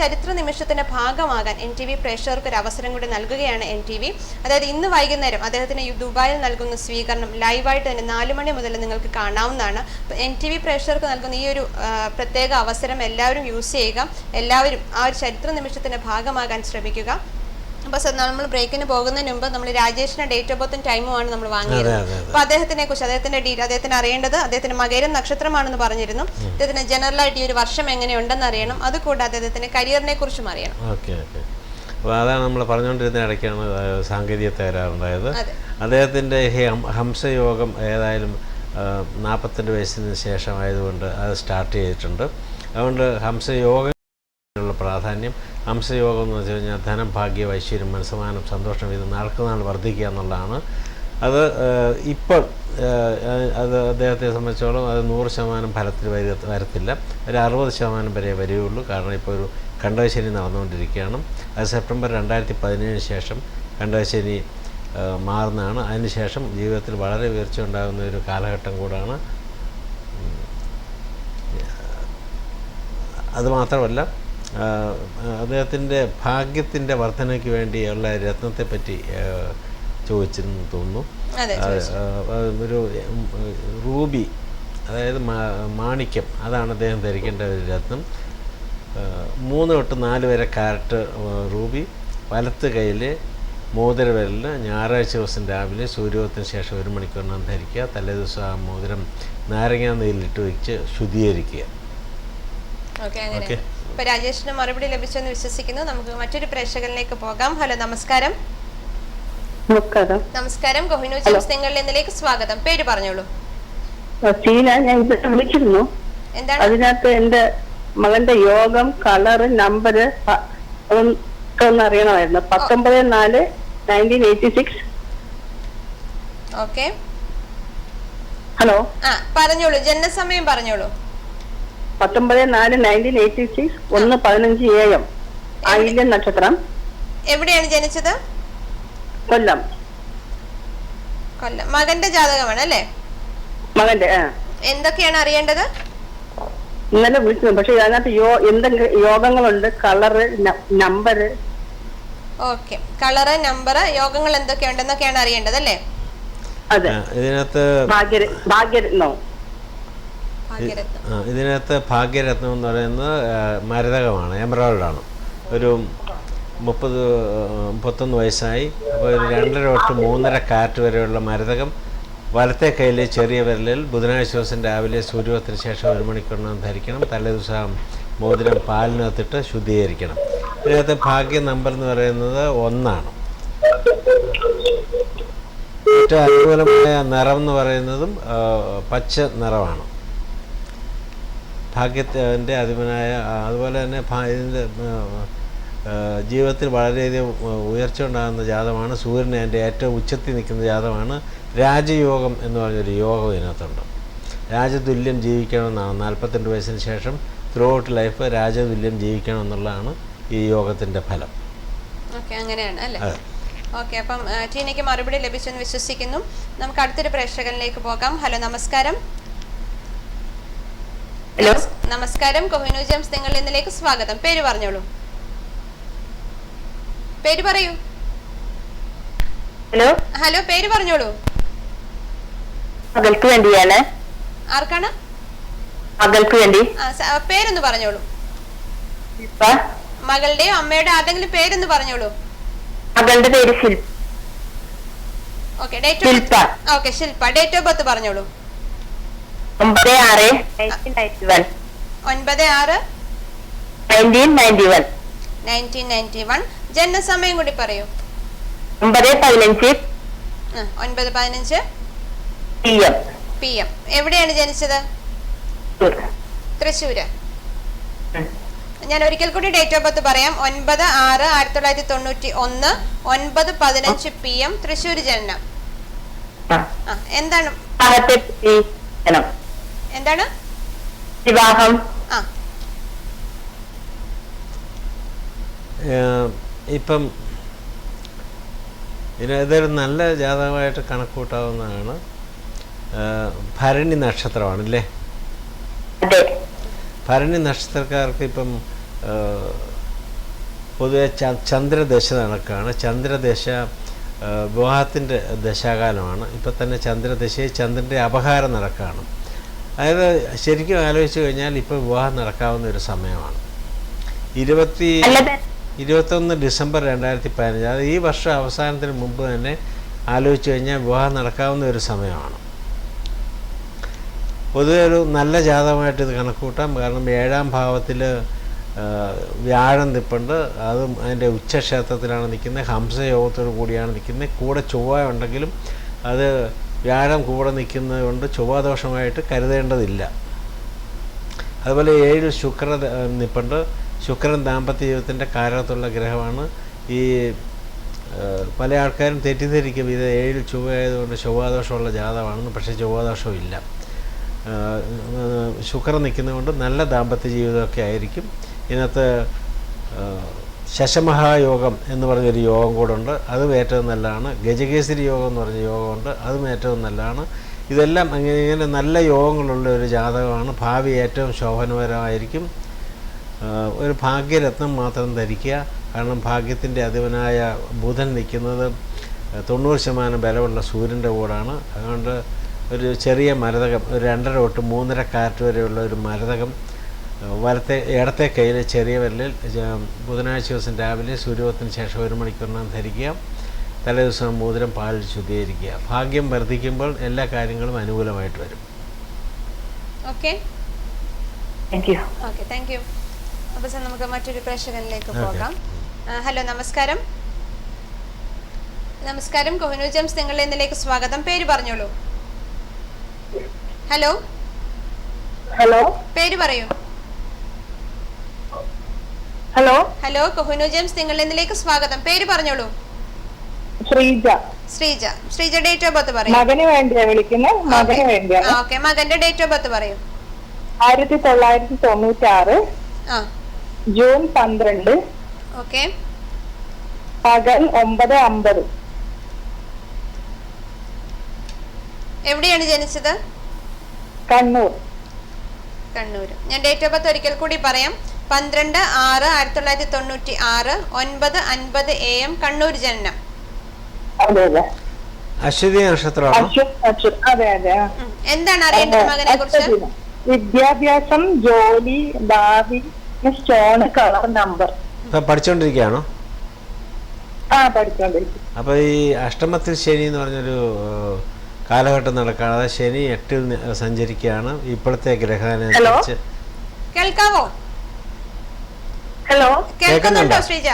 ചരിത്ര നിമിഷത്തിന്റെ ഭാഗമാകാൻ NTV പ്രേക്ഷകർക്ക് ഒരു അവസരം കൂടി നൽകുകയാണ് NTV. അതായത് ഇന്ന് വൈകുന്നേരം അദ്ദേഹത്തിന് ദുബായിൽ നൽകുന്ന സ്വീകരണം ലൈവായിട്ട് തന്നെ 4 മണി മുതൽ നിങ്ങൾക്ക് കാണാവുന്നതാണ്. NTV പ്രേക്ഷകർക്ക് നൽകുന്ന ഈ ഒരു പ്രത്യേക അവസരം എല്ലാവരും യൂസ് ചെയ്യുക. എല്ലാവരും ആ ഒരു ചരിത്ര നിമിഷത്തിന്റെ ഭാഗമാകാൻ ശ്രമിക്കുക. അപ്പോൾ നമ്മൾ ബ്രേക്കിന് പോകുന്നതിന് മുമ്പ് നമ്മൾ രാജേഷിന്റെ ഡേറ്റ് ഓഫ് ബർത്തും ടൈമുമാണ് നമ്മൾ വാങ്ങിയത്. അപ്പോൾ അദ്ദേഹത്തിനെ കുറിച്ച് അദ്ദേഹത്തിന് അറിയേണ്ടത് അദ്ദേഹത്തിന്റെ മകരം നക്ഷത്രമാണെന്ന് പറഞ്ഞിരുന്നു. അദ്ദേഹത്തിന് ജനറലായിട്ട് ഈ ഒരു വർഷം എങ്ങനെയുണ്ടെന്ന് അറിയണം. അതുകൂടാതെ അദ്ദേഹത്തിന്റെ കരിയറിനെ കുറിച്ചും അറിയണം. അപ്പോൾ അതാണ് നമ്മൾ പറഞ്ഞുകൊണ്ടിരുന്ന ഇടയ്ക്കാണ് സാങ്കേതിക തകരാറുണ്ടായത്. അദ്ദേഹത്തിൻ്റെ ഹംസയോഗം ഏതായാലും 42 വയസ്സിന് ശേഷമായതുകൊണ്ട് അത് സ്റ്റാർട്ട് ചെയ്തിട്ടുണ്ട്. അതുകൊണ്ട് ഹംസയോഗ പ്രാധാന്യം ഹംസയോഗം എന്ന് വെച്ച് കഴിഞ്ഞാൽ ധനം, ഭാഗ്യം, ഐശ്വര്യം, മനസ്സമാനം, സന്തോഷം ഇത് നാൾക്കുനാൾ വർദ്ധിക്കുക എന്നുള്ളതാണ്. അത് ഇപ്പോൾ അത് അദ്ദേഹത്തെ സംബന്ധിച്ചോളം അത് 100% ഫലത്തിൽ വരത്തില്ല. ഒരു 60% വരെ വരികയുള്ളൂ. കാരണം ഇപ്പോൾ ഒരു കണ്ടകശനി നടന്നുകൊണ്ടിരിക്കുകയാണ്. അത് സെപ്റ്റംബർ 2017 ശേഷം കണ്ടകശനി മാറുന്നതാണ്. അതിനുശേഷം ജീവിതത്തിൽ വളരെ ഉയർച്ച ഉണ്ടാകുന്ന ഒരു കാലഘട്ടം കൂടാണ്. അതുമാത്രമല്ല അദ്ദേഹത്തിൻ്റെ ഭാഗ്യത്തിൻ്റെ വർധനയ്ക്ക് വേണ്ടിയുള്ള രത്നത്തെപ്പറ്റി ചോദിച്ചിരുന്നു തോന്നുന്നു. ഒരു റൂബി, അതായത് മാണിക്യം, അതാണ് അദ്ദേഹം ധരിക്കേണ്ട ഒരു രത്നം. 3 തൊട്ട് 4 വരെ കാരറ്റ് റൂബി വലത്ത് കയ്യിൽ മോതിരവിരലിൽ ഞായറാഴ്ച ദിവസം രാവിലെ സൂര്യോദയത്തിന് ശേഷം 1 മണിക്കൂറിനകം ധരിക്കുക. തലേദിവസം ആ മോതിരം നാരങ്ങാ നെയ്യിലിട്ട് വെച്ച് ശുദ്ധീകരിക്കുക. ഓക്കെ, ഇപ്പൊ രാജേഷിന് മറുപടി ലഭിച്ചെന്ന് വിശ്വസിക്കുന്നു. നമുക്ക് മറ്റൊരു പ്രേക്ഷകരിലേക്ക് പോകാം. ഹലോ, നമസ്കാരം. നമസ്കാരം, കോഹിനൂർ ജെയിംസ് നിങ്ങളിലേക്ക് സ്വാഗതം. പേര് പറഞ്ഞോളൂ. ഞാൻ വിളിച്ചിരുന്നു. എന്താണ് അതിനകത്ത് എന്റെ മകന്റെ യോഗം, കളറ്, നമ്പര് ഒന്ന് അറിയണമായിരുന്നു. 19/4/1986. ഓക്കെ, ഹലോ, പറഞ്ഞോളൂ, ജനനസമയം പറഞ്ഞോളൂ. 19/4/1986 1:15 AM. ആയില്യം നക്ഷത്രം. എവിടെയാണ് ജനിച്ചത്? കൊല്ലം. മകന്റെ ജാതകമാണ് അല്ലേ? മകന്റെ. എന്തൊക്കെയാണ് അറിയേണ്ടത്? ഇന്നലെ വിളിച്ചു, പക്ഷെ അതിനകത്ത് എന്തെങ്കിലും യോഗങ്ങളുണ്ട്, colour, number. Okay, colour, number, യോഗങ്ങൾ എന്തൊക്കെയുണ്ടെന്നൊക്കെയാണ് അറിയേണ്ടത് അല്ലേ? അതെ. ഇതിനകത്ത് ഭാഗ്യരത്നോ ഇതിനകത്ത് ഭാഗ്യരത്നം എന്ന് പറയുന്നത് മരതകമാണ്, എമറാൾഡാണ്. ഒരു 30-31 വയസ്സായി. അപ്പോൾ ഒരു 2.5 തൊട്ട് 3.5 കാരറ്റ് വരെയുള്ള മരതകം വലത്തെ കയ്യിൽ ചെറിയ വിരലിൽ ബുധനാഴ്ച ദിവസം രാവിലെ സൂര്യോദയത്തിന് ശേഷം 1 മണിക്കൂറിനകം ധരിക്കണം. തലേദിവസം മോതിരം പാലിനകത്തിട്ട് ശുദ്ധീകരിക്കണം. ഇതിനകത്ത് ഭാഗ്യ നമ്പർ എന്ന് പറയുന്നത് 1 ആണ്. ഏറ്റവും അനുകൂലമായ നിറം എന്ന് പറയുന്നതും പച്ച നിറമാണ്. ഭാഗ്യത്തിൻ്റെ അധിപനായ, അതുപോലെ തന്നെ ഇതിൻ്റെ ജീവിതത്തിൽ വളരെയധികം ഉയർച്ച ഉണ്ടാകുന്ന ജാതമാണ്. സൂര്യനെ എൻ്റെ ഏറ്റവും ഉച്ചത്തിൽ നിൽക്കുന്ന ജാതമാണ്. രാജയോഗം എന്ന് പറഞ്ഞൊരു യോഗം ഇതിനകത്തുണ്ട്. രാജതുല്യം ജീവിക്കണമെന്നാണ്. 42 വയസ്സിന് ശേഷം ത്രൂ ഔട്ട് ലൈഫ് രാജതുല്യം ജീവിക്കണം എന്നുള്ളതാണ് ഈ യോഗത്തിൻ്റെ ഫലം. ഓക്കെ, അങ്ങനെയാണ് അല്ലേ? ഓക്കെ, അപ്പം ടീനയ്ക്ക് മറുപടി ലഭിച്ചെന്ന് വിശ്വസിക്കുന്നു. നമുക്ക് അടുത്തൊരു പ്രേക്ഷകനിലേക്ക് പോകാം. ഹലോ, നമസ്കാരം. ഹലോ, നമസ്കാരം, കോഹിനൂർ ജെയിംസ് നിങ്ങളിലേക്ക് സ്വാഗതം. പേര് പറഞ്ഞോളൂ. പേര് പറയൂ. ഹലോ. ഹലോ, പേര് പറഞ്ഞോളൂ. മകൾക്ക് വേണ്ടിയാണ്. ആർക്കാണ്? മകൾക്ക് വേണ്ടി. പേരൊന്ന് പറഞ്ഞോളൂ. മകളുടെയോ അമ്മയുടെ ആരുടെങ്കിലും പേരൊന്ന് പറഞ്ഞോളൂ. മകളുടെ പേര് Shilpa. Okay, okay, Shilpa. Date of birth പറഞ്ഞോളൂ. 9/6/1991. ജനനസമയം കൂടി പറയൂ. 9:15 PM. എവിടെയാണ് ജനിച്ചത്? തൃശ്ശൂര്. ഞാൻ ഒരിക്കൽ കൂടി ഡേറ്റ് ഓഫ് ബർത്ത് പറയാം. 9/6/1991 9:15 PM, തൃശ്ശൂർ ജനനം. എന്താണ് വിവാഹം? ഇപ്പം ഇതൊരു നല്ല ജാതകമായിട്ട് കണക്കൂട്ടാവുന്നതാണ്. ഭരണി നക്ഷത്രമാണല്ലേ? ഭരണി നക്ഷത്രക്കാർക്ക് ഇപ്പം പൊതുവെ ചന്ദ്രദശ നടക്കുകയാണ്. ചന്ദ്രദശ വിവാഹത്തിൻ്റെ ദശാകാലമാണ്. ഇപ്പം തന്നെ ചന്ദ്രദശയിൽ ചന്ദ്രൻ്റെ അപഹാരം നടക്കുകയാണ്. അതായത് ശരിക്കും ആലോചിച്ച് കഴിഞ്ഞാൽ ഇപ്പോൾ വിവാഹം നടക്കാവുന്ന ഒരു സമയമാണ്. 21 ഡിസംബർ 2015, അതായത് ഈ വർഷം അവസാനത്തിന് മുമ്പ് തന്നെ ആലോചിച്ച് കഴിഞ്ഞാൽ വിവാഹം നടക്കാവുന്ന ഒരു സമയമാണ്. പൊതുവെ ഒരു നല്ല ജാതകമായിട്ട് ഇത് കണക്കൂട്ടാം. കാരണം 7ാം ഭാവത്തിൽ വ്യാഴം നിൽപ്പുണ്ട്. അതും അതിൻ്റെ ഉച്ചക്ഷേത്രത്തിലാണ് നിൽക്കുന്നത്. ഹംസയോഗത്തോടു കൂടിയാണ് നിൽക്കുന്നത്. കൂടെ ചൊവ്വ ഉണ്ടെങ്കിലും അത് വ്യാഴം കൂടെ നിൽക്കുന്നത് കൊണ്ട് ചൊവ്വാദോഷമായിട്ട് കരുതേണ്ടതില്ല. അതുപോലെ 7 ശുക്ര നിൽപ്പുണ്ട്. ശുക്രൻ ദാമ്പത്യ ജീവിതത്തിൻ്റെ കാരകത്തുള്ള ഗ്രഹമാണ്. ഈ പല ആൾക്കാരും തെറ്റിദ്ധരിക്കും ഇത് 7 ചൊവ്വ ആയതുകൊണ്ട് ചൊവ്വാദോഷമുള്ള ജാതകമാണെന്ന്. പക്ഷേ ചൊവ്വാദോഷമില്ല. ശുക്രൻ നിൽക്കുന്നതുകൊണ്ട് നല്ല ദാമ്പത്യ ജീവിതമൊക്കെ ആയിരിക്കും. ഇതിനകത്ത് ശശമഹായോഗം എന്ന് പറഞ്ഞൊരു യോഗം കൂടെ ഉണ്ട്. അതും ഏറ്റവും നല്ലതാണ്. ഗജകേസരി യോഗം എന്ന് പറഞ്ഞ യോഗമുണ്ട്. അതും ഏറ്റവും നല്ലതാണ്. ഇതെല്ലാം ഇങ്ങനെ നല്ല യോഗങ്ങളുള്ള ഒരു ജാതകമാണ്. ഭാവി ഏറ്റവും ശോഭനപരമായിരിക്കും. ഒരു ഭാഗ്യരത്നം മാത്രം ധരിക്കുക. കാരണം ഭാഗ്യത്തിൻ്റെ അധിപനായ ബുധൻ നിൽക്കുന്നത് 90% ബലമുള്ള സൂര്യൻ്റെ കൂടാണ്. അതുകൊണ്ട് ഒരു ചെറിയ മരതകം, ഒരു 2.5 തൊട്ട് 3.5 കാറ്റ് വരെയുള്ള ഒരു മരതകം ഇടത്തെ കയ്യിൽ ചെറിയ വിരലിൽ ബുധനാഴ്ച ദിവസം രാവിലെ സൂര്യോദയത്തിന് ശേഷം 1 മണിക്കൂറിനകം ധരിക്കുക. തലേദിവസം മോതിരം പാലിൽ ശുദ്ധീകരിക്കുക. ഭാഗ്യം വർദ്ധിക്കുമ്പോൾ എല്ലാ കാര്യങ്ങളും അനുകൂലമായിട്ട് വരും. Okay, thank you. Okay, thank you. അപ്പോൾ സാർ നമുക്ക് മറ്റൊരു പ്രേക്ഷകനിലേക്ക് പോകാം. ഹലോ, നമസ്കാരം. നമസ്കാരം, കോഹിനൂർ ജെയിംസ് നിങ്ങളുടെ ഇന്നിലേക്ക് സ്വാഗതം. പേര് പറഞ്ഞോളൂ. ഹലോ, ഹലോ, പേര് പറയൂ. ഹലോ, ഹലോ, കോഹിനൂർ ജെയിംസ് നിങ്ങളുടെ ഇന്നിലേക്ക് സ്വാഗതം. പേര് പറഞ്ഞോളൂ. Sreeja. Sreeja. Sreeja, date of birth പറയൂ. മകന് വേണ്ടിയാ വിളിക്കുന്നത്. മകന് വേണ്ടിയാണ്. ഓക്കെ, മകന്റെ ഡേറ്റ് ഓഫ് ബർത്ത് പറയൂ. 1996 ജൂൺ 12. ഓക്കെ, പകൽ 9:50. എവിടെയാണ് ജനിച്ചത്? കണ്ണൂർ. കണ്ണൂർ. ഞാൻ ഡേറ്റ് ഓഫ് ബർത്ത് ഒരിക്കൽ കൂടി പറയാം. 12/6/1996 9:50 AM കണ്ണൂർ ജനനം. അതെ അതെ. അശ്വതി നക്ഷത്രമാണോ? അതെ അതെ. എന്താണ് അറിയേണ്ടത് മകനെ കുറിച്ച്? വിദ്യാഭ്യാസം, ജോലി, ഭാവി, സ്റ്റോൺ, കളർ, നമ്പർ. പഠിച്ചോണ്ടിരിക്കുകയാണോ? പഠിച്ചോണ്ടിരിക്കും. അപ്പോൾ ഈ അഷ്ടമത്തിൽ ശനി എന്ന് പറഞ്ഞൊരു കാലഘട്ടം നടക്കുകയാണ്. അതായത് ശനി 8-ൽ സഞ്ചരിക്കുകയാണ്. ഇപ്പോഴത്തെ ഗ്രഹനുസരിച്ച്. കേൾക്കാവോ? ഹലോ, കേൾക്കുന്നുണ്ടോ ശ്രീജ?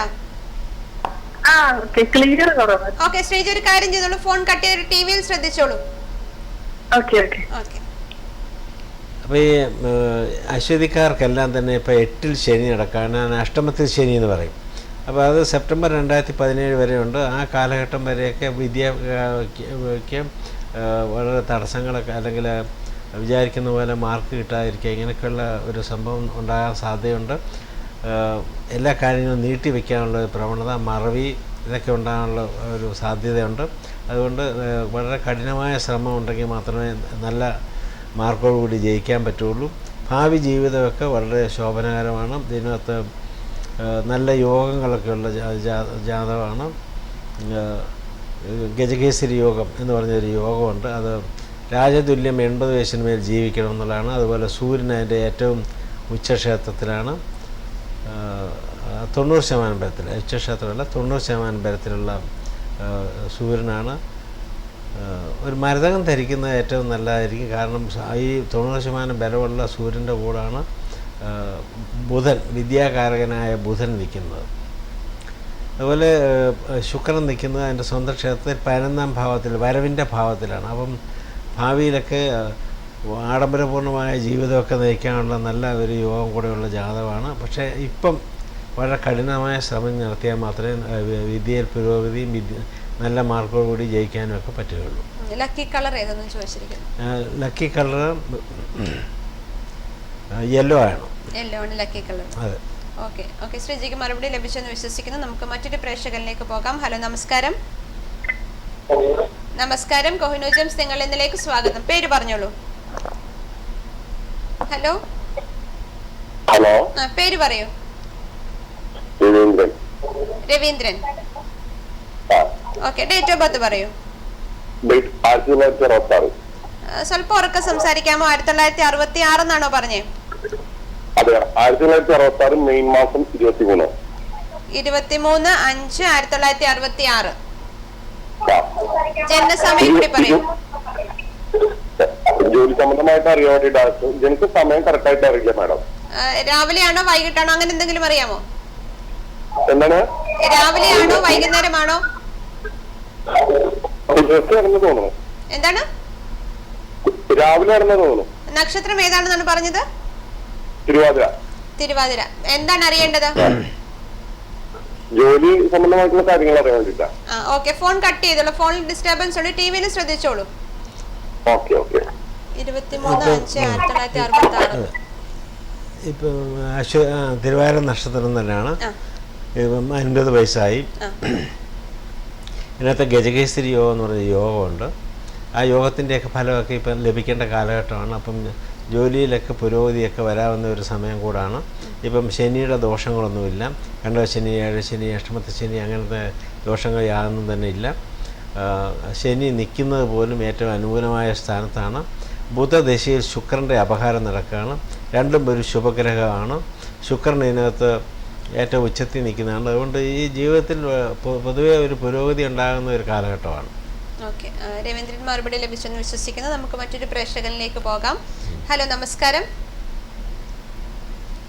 ക്ലിയർ കുറവ്. ഓക്കെ ശ്രീജ, ഒരു കാര്യം ചെയ്തോളൂ, ഫോൺ കട്ട് ചെയ്ത് ടിവിയിൽ ശ്രദ്ധിച്ചോളൂ. Okay okay okay. അപ്പോൾ ഈ അശ്വതിക്കാർക്കെല്ലാം തന്നെ ഇപ്പോൾ 8-ൽ ശനി നടക്കുകയാണ്. അഷ്ടമത്തിൽ ശനി എന്ന് പറയും. അപ്പോൾ അത് സെപ്റ്റംബർ 2017 വരെയുണ്ട്. ആ കാലഘട്ടം വരെയൊക്കെ വിദ്യയ്ക്ക് വളരെ തടസ്സങ്ങളൊക്കെ, അല്ലെങ്കിൽ വിചാരിക്കുന്ന പോലെ മാർക്ക് കിട്ടാതിരിക്കുക, ഇങ്ങനെയൊക്കെയുള്ള ഒരു സംഭവം ഉണ്ടാകാൻ സാധ്യതയുണ്ട്. എല്ലാ കാര്യങ്ങളും നീട്ടി വയ്ക്കാനുള്ള പ്രവണത, മറവി, ഇതൊക്കെ ഉണ്ടാകാനുള്ള ഒരു സാധ്യതയുണ്ട്. അതുകൊണ്ട് വളരെ കഠിനമായ ശ്രമം ഉണ്ടെങ്കിൽ മാത്രമേ നല്ല മാർക്കോടുകൂടി ജയിക്കാൻ പറ്റുള്ളൂ. ഭാവി ജീവിതമൊക്കെ വളരെ ശോഭനകരമാണ്. ഇതിനകത്ത് നല്ല യോഗങ്ങളൊക്കെ ഉള്ള ജാതകമാണ്. ഗജകേസരി യോഗം എന്ന് പറഞ്ഞൊരു യോഗമുണ്ട്. അത് രാജതുല്യം 80 വയസ്സിന് മേൽ ജീവിക്കണം എന്നുള്ളതാണ്. അതുപോലെ സൂര്യൻ അതിൻ്റെ ഏറ്റവും ഉച്ചക്ഷേത്രത്തിലാണ്. 90% ബലത്തിൽ, ഉച്ചക്ഷേത്രമല്ല 90% ബലത്തിലുള്ള സൂര്യനാണ്. ഒരു മരതകം ധരിക്കുന്നത് ഏറ്റവും നല്ലതായിരിക്കും. കാരണം ഈ 90% ബലമുള്ള സൂര്യൻ്റെ കൂടാണ് ബുധൻ, വിദ്യാകാരകനായ ബുധൻ നിൽക്കുന്നത്. അതുപോലെ ശുക്രൻ നിൽക്കുന്നത് അതിൻ്റെ സ്വന്തം ക്ഷേത്രത്തിൽ 11-ാം ഭാവത്തിൽ, വരവിൻ്റെ ഭാവത്തിലാണ്. അപ്പം ഭാവിയിലൊക്കെ ആഡംബരപൂർണ്ണമായ ജീവിതമൊക്കെ നയിക്കാനുള്ള നല്ല ഒരു യോഗം കൂടെയുള്ള ജാതകമാണ്. പക്ഷേ ഇപ്പം വളരെ കഠിനമായ ശ്രമം നടത്തിയാൽ മാത്രമേ വിദ്യയിൽ പുരോഗതിയും നല്ല മാർക്കോടുകൂടി ജയിക്കാനും ഒക്കെ പറ്റുകയുള്ളൂ. ലക്കി കളർ ഏതെന്ന് ചോദിച്ചിരിക്കുന്നു. ലക്കി കളർ യെല്ലോ ആണ്. യെല്ലോ ആണ് ലക്കി കളർ. അതെ. ഓക്കെ ഓക്കെ, ശ്രീജിക്ക് മറുപടി ലഭിച്ചെന്ന് വിശ്വസിക്കുന്നു. നമുക്ക് മറ്റൊരു പ്രേക്ഷകനിലേക്ക് പോകാം. ഹലോ, നമസ്കാരം. നമസ്കാരം, കോഹിനൂർ ജെയിംസ് നിങ്ങളുടെ ഇന്നിലേക്ക് സ്വാഗതം. പേര് പറഞ്ഞോളൂ. ഹലോ. ഹലോ, പേര് പറയൂ. Raveendran. Okay, date of birth പറയൂ. 1966. സ്വല്പം ഉറക്കെ സംസാരിക്കാമോ? 1966 എന്നാണോ പറഞ്ഞേ? അതെ, 1966 മെയ് മാസം 23. 23/5/1966. ജനനസമയം കൂടി പറയൂ. ജോലി സംബന്ധമായിട്ട് അറിയാൻ വേണ്ടിട്ട് എനിക്ക് സമയം കറക്റ്റ് ആയിട്ട് അറിയില്ല മാഡം. രാവിലെയാണോ വൈകിട്ടാണോ അങ്ങനെ എന്തെങ്കിലും അറിയാമോ? എന്താണ്? രാവിലെയാണോ വൈകുന്നേരമാണോ? തോന്നുന്നു. എന്താണ്? രാവിലെ നടന്നു തോന്നുന്നു. നക്ഷത്രം ഏതാണെന്നാണ് പറഞ്ഞത്? തിരുവാതിര. തിരുവാതിര. എന്താണ് അറിയേണ്ടത്? ജോലി സംബന്ധമായിട്ടുള്ള കാര്യങ്ങൾ അറിയാൻ വേണ്ടിട്ടാ. ഓക്കെ, ഫോൺ കട്ട് ചെയ്തോളൂ. ഫോണിൽ ഡിസ്റ്റർബൻസ് ഉണ്ട്. ടിവിയിൽ ശ്രദ്ധിച്ചോളൂ. Okay okay. 23/5/1966. ഇപ്പം തിരുവാതിര നക്ഷത്രം തന്നെയാണ്. ഇപ്പം 50 വയസ്സായി. ഇതിനകത്ത് ഗജകേസരി യോഗം എന്ന് പറയുന്ന യോഗമുണ്ട്. ആ യോഗത്തിൻ്റെയൊക്കെ ഫലമൊക്കെ ഇപ്പം ലഭിക്കേണ്ട കാലഘട്ടമാണ്. അപ്പം ജോലിയിലൊക്കെ പുരോഗതിയൊക്കെ വരാവുന്ന ഒരു സമയം കൂടാണ്. ഇപ്പം ശനിയുടെ ദോഷങ്ങളൊന്നുമില്ല. 2 ശനി, 7 ശനി, അഷ്ടമത്തെ ശനി അങ്ങനത്തെ ദോഷങ്ങൾ യാതൊന്നും തന്നെ ഇല്ല. ശനി നിൽക്കുന്നത് പോലും ഏറ്റവും അനുകൂലമായ സ്ഥാനത്താണ്. ബുധദശയിൽ ശുക്രൻ്റെ അപഹാരം നടക്കുകയാണ്. രണ്ടും ഒരു ശുഭഗ്രഹമാണ്. ശുക്രൻ ഇതിനകത്ത് ഏറ്റവും ഉച്ചത്തിൽ നിൽക്കുന്നതാണ്. അതുകൊണ്ട് ഈ ജീവിതത്തിൽ പൊതുവെ ഒരു പുരോഗതി ഉണ്ടാകുന്ന ഒരു കാലഘട്ടമാണ്. ഓക്കെ, രവീന്ദ്രൻ മറുപടി ലഭിച്ചെന്ന് വിശ്വസിക്കുന്നു. നമുക്ക് മറ്റൊരു പ്രേക്ഷകനിലേക്ക് പോകാം. ഹലോ, നമസ്കാരം.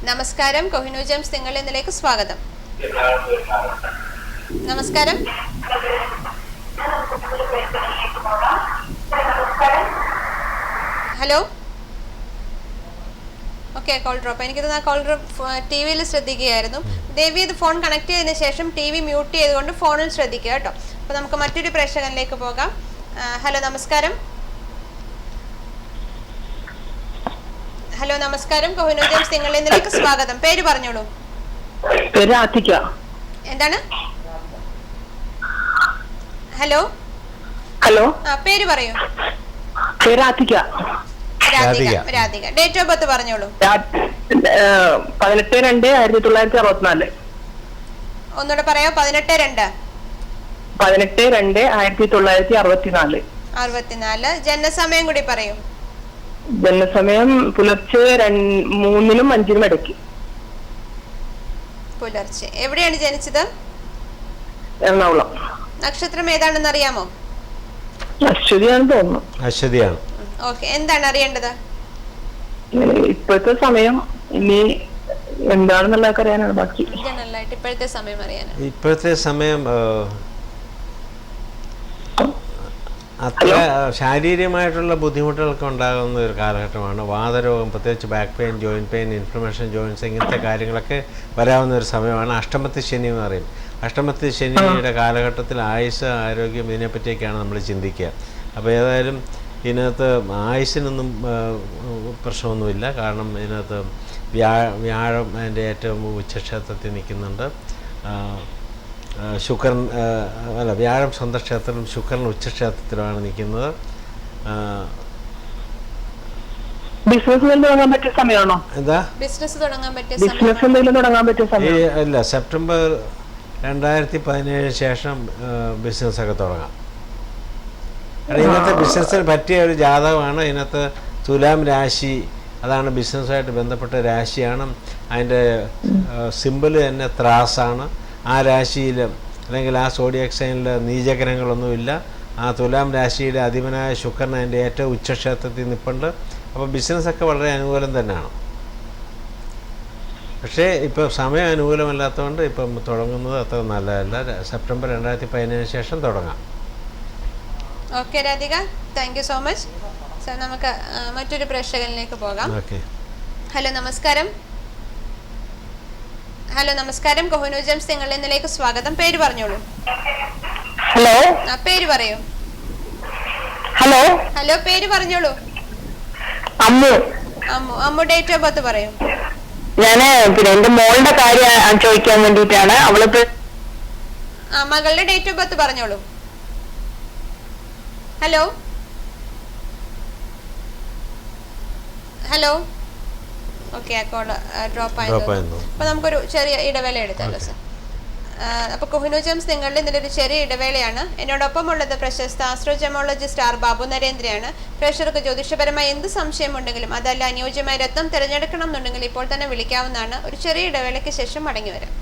നമസ്കാരം, കോഹിനൂർ ജെയിംസ് നിങ്ങളുടെ ഇന്നലേക്ക് സ്വാഗതം. നമസ്കാരം. ഹലോ. Okay, call drop. എനിക്കിത് കോൾ ഡ്രോപ്പ് ടി വിയിൽ ശ്രദ്ധിക്കുകയായിരുന്നു. ദേവി ഇത് ഫോൺ കണക്ട് ചെയ്തതിന് ശേഷം TV മ്യൂട്ട് ചെയ്തുകൊണ്ട് ഫോണിൽ ശ്രദ്ധിക്കുക കേട്ടോ. അപ്പോൾ നമുക്ക് മറ്റൊരു പ്രേക്ഷകനിലേക്ക് പോകാം. ഹലോ, നമസ്കാരം. ഹലോ, നമസ്കാരം, കോഹിനൂർ ജെയിംസ് നിങ്ങളുടെ ഇന്നലേക്ക് സ്വാഗതം. പേര് പറഞ്ഞോളൂ. എന്താണ്? ഹലോ. ഹലോ, പേര് പറയൂ. Radhika. Radhika. Date of birth പറഞ്ഞോളൂ. 18/2/1964. ഒന്നുകൂടെ പറയാമോ? 18/2. 18/2/1964. 64. ജനനസമയം കൂടി പറയൂ. ജനനസമയം പുലർച്ചെ 3-നും 5-നും ഇടയ്ക്ക്. പുലർച്ചെ. എവിടെയാണ് ജനിച്ചത്? എറണാകുളം. നക്ഷത്രം ഏതാണെന്ന് അറിയാമോ? അശ്വതിയാണെന്ന് തോന്നുന്നു. അശ്വതിയാണ്. ഓക്കെ, എന്താണ് അറിയേണ്ടത്? ഇപ്പോഴത്തെ സമയം ഇനി എന്താണെന്നുള്ളതൊക്കെ അറിയാനാണ് ബാക്കി. ജനറലായിട്ട് ഇപ്പോഴത്തെ സമയം അറിയാനാണ്. ഇപ്പോഴത്തെ സമയം അത്ര ശാരീരികമായിട്ടുള്ള ബുദ്ധിമുട്ടുകളൊക്കെ ഉണ്ടാകുന്ന ഒരു കാലഘട്ടമാണ്. വാതരോഗം, പ്രത്യേകിച്ച് back pain, joint pain, inflammation joints, ഇങ്ങനത്തെ കാര്യങ്ങളൊക്കെ വരാവുന്ന ഒരു സമയമാണ്. അഷ്ടമത്തി ശനി എന്ന് പറയും. അഷ്ടമത്തി ശനിയുടെ കാലഘട്ടത്തിൽ ആയുസ്, ആരോഗ്യം ഇതിനെപ്പറ്റിയൊക്കെയാണ് നമ്മൾ ചിന്തിക്കുക. അപ്പോൾ ഏതായാലും ഇതിനകത്ത് ആയുസ്സിനൊന്നും പ്രശ്നമൊന്നുമില്ല. കാരണം ഇതിനകത്ത് വ്യാഴം അതിൻ്റെ ഏറ്റവും ഉച്ചക്ഷേത്രത്തിൽ നിൽക്കുന്നുണ്ട്. ശുക്രൻ വ്യാഴം സ്വന്തം ക്ഷേത്രത്തിലും ശുക്രൻ ഉച്ചക്ഷേത്രത്തിലുമാണ് നിൽക്കുന്നത്. ബിസിനസ് തുടങ്ങാൻ പറ്റിയ സമയമാണോ? എന്താ? ബിസിനസ് തുടങ്ങാൻ പറ്റിയ സമയം? അല്ല, സെപ്റ്റംബർ 2017 ശേഷം ബിസിനസ്സൊക്കെ തുടങ്ങാം. ഇതിനകത്ത് ബിസിനസ്സിന് പറ്റിയ ഒരു ജാതകമാണ്. ഇതിനകത്ത് തുലാം രാശി, അതാണ് ബിസിനസ്സായിട്ട് ബന്ധപ്പെട്ട രാശിയാണ്. അതിൻ്റെ സിമ്പിൾ തന്നെ ത്രാസാണ്. ആ രാശിയിൽ അല്ലെങ്കിൽ ആ സോഡിയക് സൈനിൽ നീചഗ്രഹങ്ങളൊന്നുമില്ല. ആ തുലാം രാശിയുടെ അധിപനായ ശുക്രൻ അതിൻ്റെ ഏറ്റവും ഉച്ചക്ഷേത്രത്തിൽ നിൽപ്പുണ്ട്. അപ്പോൾ ബിസിനസ്സൊക്കെ വളരെ അനുകൂലം തന്നെയാണ്. പക്ഷേ ഇപ്പോൾ സമയം അനുകൂലമല്ലാത്തതുകൊണ്ട് ഇപ്പം തുടങ്ങുന്നത് അത്ര നല്ലതല്ല. സെപ്റ്റംബർ 2017 ശേഷം തുടങ്ങാം. Okay Radhika, thank you so much sir. നമുക്ക് മറ്റൊരു പ്രേക്ഷകനിലേക്ക് പോകാം. ഹലോ, നമസ്കാരം. ഹലോ, നമസ്കാരം, കോഹിനൂർ ജെയിംസ് നിങ്ങളുടെ ഇന്നലേക്ക് സ്വാഗതം. പേര് പറഞ്ഞോളൂ. ഹലോ. പേര് പറയൂ. ഹലോ. ഹലോ, പേര് പറഞ്ഞോളൂ. Ammu. Ammu, date of birth പറയൂ. ഞാന് എന്റെ മോളുടെ കാര്യം ചോദിക്കാൻ വേണ്ടിട്ടാണ്. അവളിപ്പോ മകളുടെ ഡേറ്റ് ഓഫ് ബർത്ത് പറഞ്ഞോളൂ. ഹലോ. ഹലോ. ഓക്കെ, ആ കോൾ ഡ്രോപ്പ് ആയിരുന്നു. അപ്പോൾ നമുക്കൊരു ചെറിയ ഇടവേള എടുത്താലോ സാർ? അപ്പോൾ കൊഹിനൂർ ജെംസ് നിങ്ങളുടെ ഇതിൻ്റെ ഒരു ചെറിയ ഇടവേളയാണ്. എന്നോടൊപ്പം ഉള്ളത് പ്രശസ്ത ആസ്ട്രോജെമോളജിസ്റ്റ് ആർ ബാബു നരേന്ദ്രയാണ്. പ്രേക്ഷകർക്ക് ജ്യോതിഷപരമായി എന്ത് സംശയമുണ്ടെങ്കിലും അതല്ല അനുയോജ്യമായ രത്നം തിരഞ്ഞെടുക്കണം എന്നുണ്ടെങ്കിൽ ഇപ്പോൾ തന്നെ വിളിക്കാവുന്നതാണ്. ഒരു ചെറിയ ഇടവേളയ്ക്ക് ശേഷം മടങ്ങി വരാം.